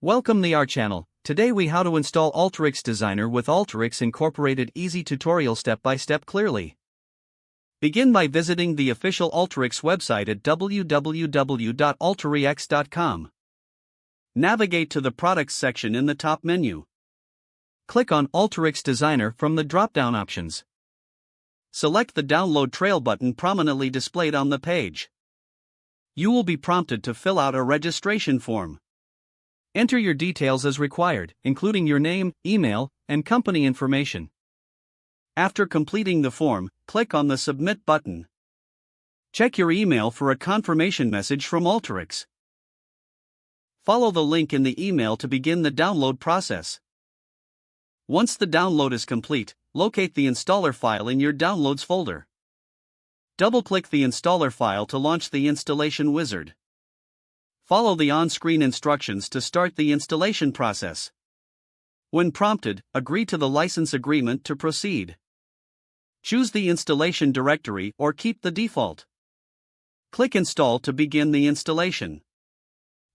Welcome to our channel. Today we how to install Alteryx Designer with Alteryx incorporated easy tutorial step-by-step clearly. Begin by visiting the official Alteryx website at www.alteryx.com. Navigate to the Products section in the top menu. Click on Alteryx Designer from the drop-down options. Select the Download Trail button prominently displayed on the page. You will be prompted to fill out a registration form. Enter your details as required, including your name, email, and company information. After completing the form, click on the Submit button. Check your email for a confirmation message from Alteryx. Follow the link in the email to begin the download process. Once the download is complete, locate the installer file in your Downloads folder. Double-click the installer file to launch the installation wizard. Follow the on-screen instructions to start the installation process. When prompted, agree to the license agreement to proceed. Choose the installation directory or keep the default. Click Install to begin the installation.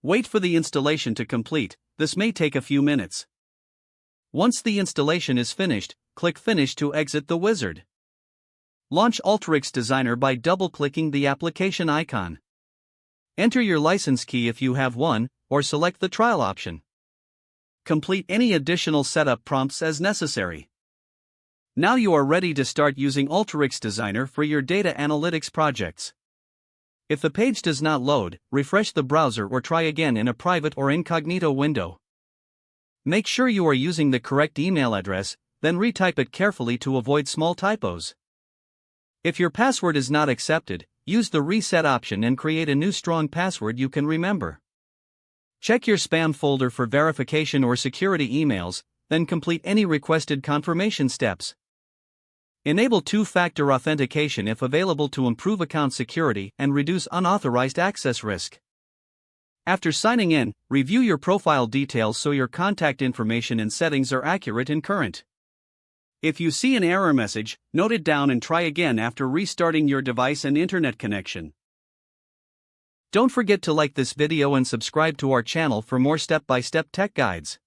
Wait for the installation to complete. This may take a few minutes. Once the installation is finished, click Finish to exit the wizard. Launch Alteryx Designer by double-clicking the application icon. Enter your license key if you have one, or select the trial option. Complete any additional setup prompts as necessary. Now you are ready to start using Alteryx Designer for your data analytics projects. If the page does not load, refresh the browser or try again in a private or incognito window. Make sure you are using the correct email address, then retype it carefully to avoid small typos. If your password is not accepted, use the Reset option and create a new strong password you can remember. Check your spam folder for verification or security emails, then complete any requested confirmation steps. Enable two-factor authentication if available to improve account security and reduce unauthorized access risk. After signing in, review your profile details so your contact information and settings are accurate and current. If you see an error message, note it down and try again after restarting your device and internet connection. Don't forget to like this video and subscribe to our channel for more step-by-step tech guides.